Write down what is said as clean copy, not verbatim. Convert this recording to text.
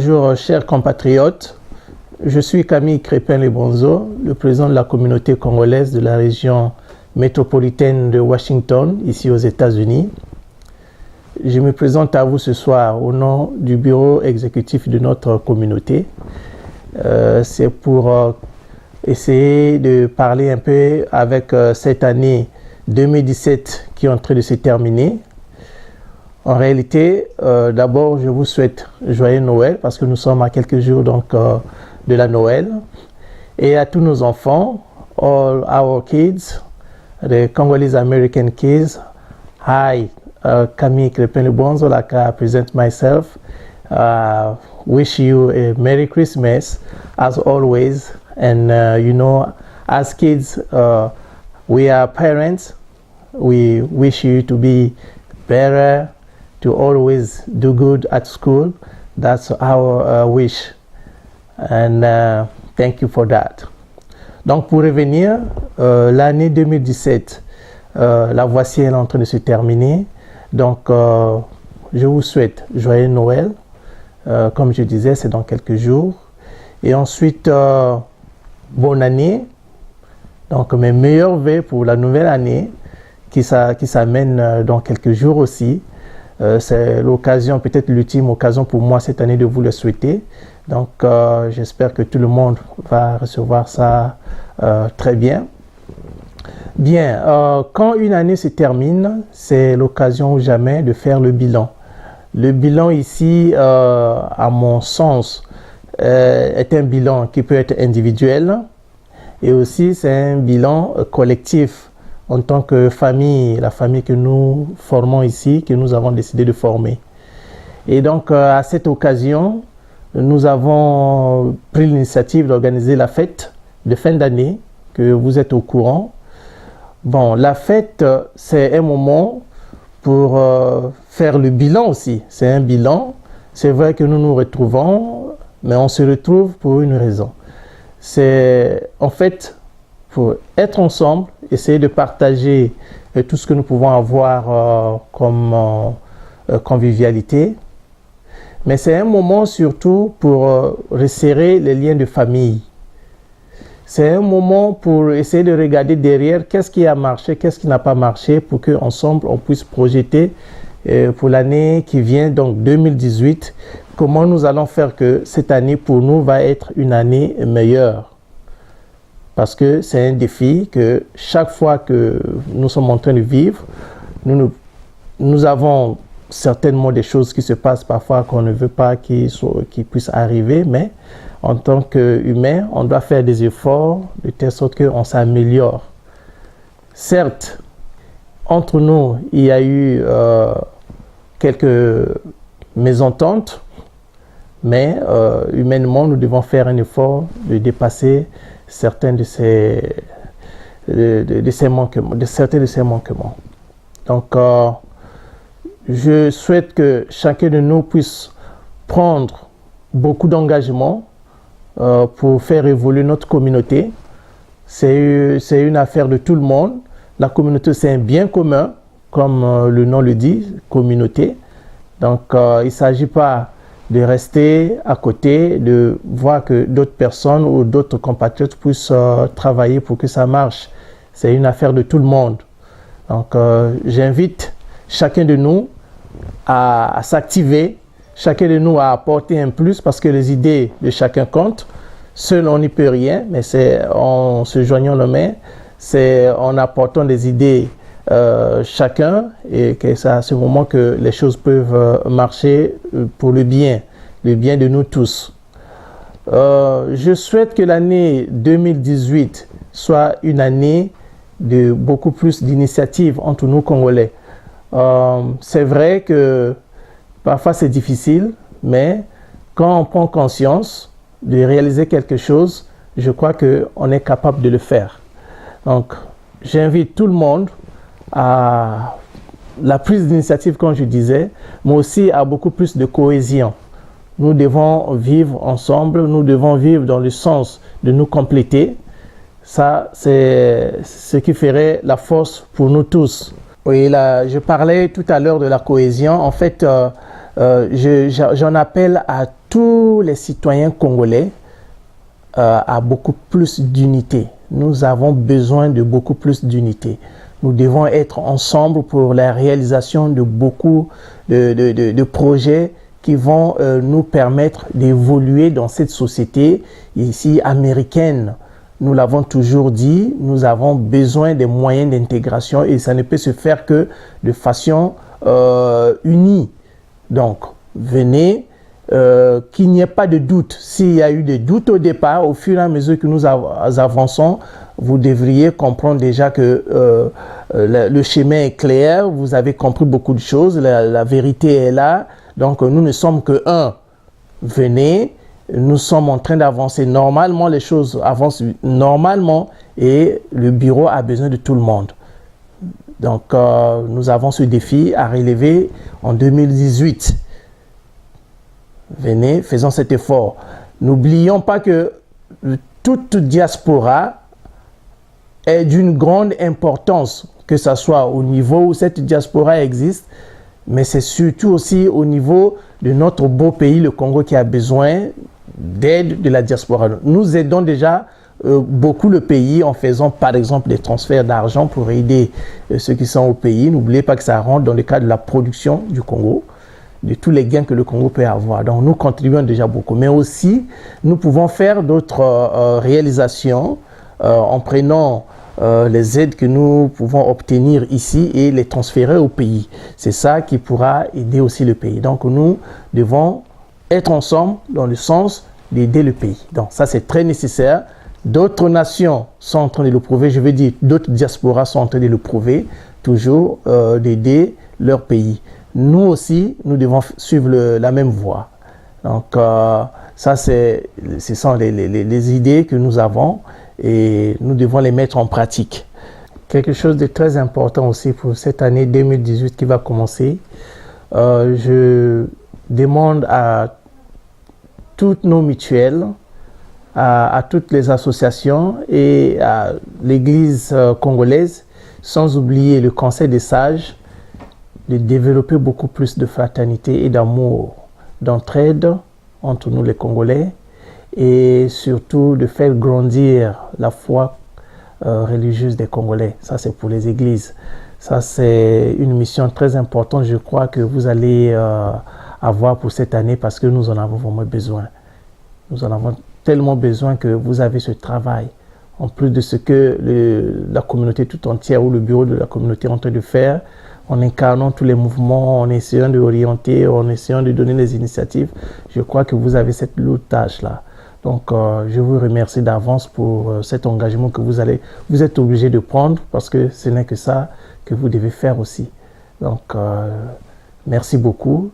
Bonjour chers compatriotes, je suis Camille Crépin-Lebonzo, le président de la communauté congolaise de la région métropolitaine de Washington, ici aux États-Unis. Je me présente à vous ce soir au nom du bureau exécutif de notre communauté. C'est pour essayer de parler un peu avec cette année 2017 qui est en train de se terminer. En réalité, d'abord, je vous souhaite joyeux Noël parce que nous sommes à quelques jours donc, de la Noël. Et à tous nos enfants, all our kids, the Congolese American kids, hi, Camille Crépin-Lebonzo, like I present myself. Wish you a Merry Christmas as always. And you know, as kids, we are parents. We wish you to be better, to always do good at school. That's our wish. And thank you for that. Donc pour revenir, l'année 2017, la voici, elle est en train de se terminer. Donc je vous souhaite joyeux Noël. Comme je disais, c'est dans quelques jours. Et ensuite, bonne année. Donc mes meilleurs vœux pour la nouvelle année qui s'amène dans quelques jours aussi. C'est l'occasion, peut-être l'ultime occasion pour moi cette année de vous le souhaiter. Donc j'espère que tout le monde va recevoir ça très bien. Bien, quand une année se termine, c'est l'occasion ou jamais de faire le bilan. Le bilan ici, à mon sens, est un bilan qui peut être individuel et aussi c'est un bilan collectif. En tant que famille, la famille que nous formons ici, que nous avons décidé de former. Et donc, à cette occasion, nous avons pris l'initiative d'organiser la fête de fin d'année, que vous êtes au courant. Bon, la fête, c'est un moment pour faire le bilan aussi. C'est un bilan. C'est vrai que nous nous retrouvons, mais on se retrouve pour une raison. C'est en fait pour être ensemble, essayer de partager tout ce que nous pouvons avoir comme convivialité. Mais c'est un moment surtout pour resserrer les liens de famille. C'est un moment pour essayer de regarder derrière qu'est-ce qui a marché, qu'est-ce qui n'a pas marché, pour qu'ensemble on puisse projeter pour l'année qui vient, donc 2018, comment nous allons faire que cette année pour nous va être une année meilleure. Parce que c'est un défi que chaque fois que nous sommes en train de vivre, nous avons certainement des choses qui se passent parfois qu'on ne veut pas qui puissent arriver, mais en tant qu'humain, on doit faire des efforts de telle sorte qu'on s'améliore. Certes, entre nous, il y a eu quelques mésententes, mais humainement, nous devons faire un effort de dépasser certains de ces manquements. Donc, je souhaite que chacun de nous puisse prendre beaucoup d'engagement pour faire évoluer notre communauté. C'est une affaire de tout le monde. La communauté, c'est un bien commun, comme le nom le dit, communauté. Donc, il ne s'agit pas de rester à côté, de voir que d'autres personnes ou d'autres compatriotes puissent travailler pour que ça marche. C'est une affaire de tout le monde. Donc, j'invite chacun de nous à s'activer, chacun de nous à apporter un plus parce que les idées de chacun comptent. Seul, on n'y peut rien, mais c'est en se joignant les mains, c'est en apportant des idées chacun et que c'est à ce moment que les choses peuvent marcher pour le bien de nous tous. Je souhaite que l'année 2018 soit une année de beaucoup plus d'initiatives entre nous Congolais. C'est vrai que parfois c'est difficile, mais quand on prend conscience de réaliser quelque chose, je crois qu'on est capable de le faire. Donc, j'invite tout le monde à la prise d'initiative, comme je disais, mais aussi à beaucoup plus de cohésion. Nous devons vivre ensemble, nous devons vivre dans le sens de nous compléter. Ça, c'est ce qui ferait la force pour nous tous. Oui, là, je parlais tout à l'heure de la cohésion. En fait, j'en appelle à tous les citoyens congolais à beaucoup plus d'unité. Nous avons besoin de beaucoup plus d'unité. Nous devons être ensemble pour la réalisation de beaucoup de projets qui vont nous permettre d'évoluer dans cette société ici américaine. Nous l'avons toujours dit, nous avons besoin des moyens d'intégration et ça ne peut se faire que de façon unie. Donc, venez, qu'il n'y ait pas de doute. S'il y a eu des doutes au départ, au fur et à mesure que nous avançons, vous devriez comprendre déjà que le chemin est clair, vous avez compris beaucoup de choses, la vérité est là. Donc, nous ne sommes que un. Venez, nous sommes en train d'avancer normalement, les choses avancent normalement et le bureau a besoin de tout le monde. Donc, nous avons ce défi à relever en 2018. Venez, faisons cet effort. N'oublions pas que toute diaspora est d'une grande importance, que ce soit au niveau où cette diaspora existe, mais c'est surtout aussi au niveau de notre beau pays, le Congo, qui a besoin d'aide de la diaspora. Nous aidons déjà beaucoup le pays en faisant par exemple des transferts d'argent pour aider ceux qui sont au pays. N'oubliez pas que ça rentre dans le cadre de la production du Congo, de tous les gains que le Congo peut avoir. Donc nous contribuons déjà beaucoup. Mais aussi, nous pouvons faire d'autres réalisations en prenant les aides que nous pouvons obtenir ici et les transférer au pays. C'est ça qui pourra aider aussi le pays. Donc nous devons être ensemble dans le sens d'aider le pays. Donc ça c'est très nécessaire. D'autres nations sont en train de le prouver, je veux dire d'autres diasporas sont en train de le prouver, toujours d'aider leur pays. Nous aussi, nous devons suivre la même voie. Donc ça ce sont les idées que nous avons et nous devons les mettre en pratique. Quelque chose de très important aussi pour cette année 2018 qui va commencer, je demande à toutes nos mutuelles, à toutes les associations et à l'Église congolaise, sans oublier le Conseil des sages, de développer beaucoup plus de fraternité et d'amour, d'entraide entre nous les Congolais et surtout de faire grandir la foi religieuse des Congolais. Ça c'est pour les églises. Ça c'est une mission très importante, je crois que vous allez avoir pour cette année parce que nous en avons vraiment besoin. Nous en avons tellement besoin que vous avez ce travail. En plus de ce que la communauté tout entière ou le bureau de la communauté est en train de faire, en incarnant tous les mouvements, en essayant de orienter, en essayant de donner les initiatives, je crois que vous avez cette lourde tâche-là. Donc, je vous remercie d'avance pour cet engagement que vous êtes obligé de prendre parce que ce n'est que ça que vous devez faire aussi. Donc, merci beaucoup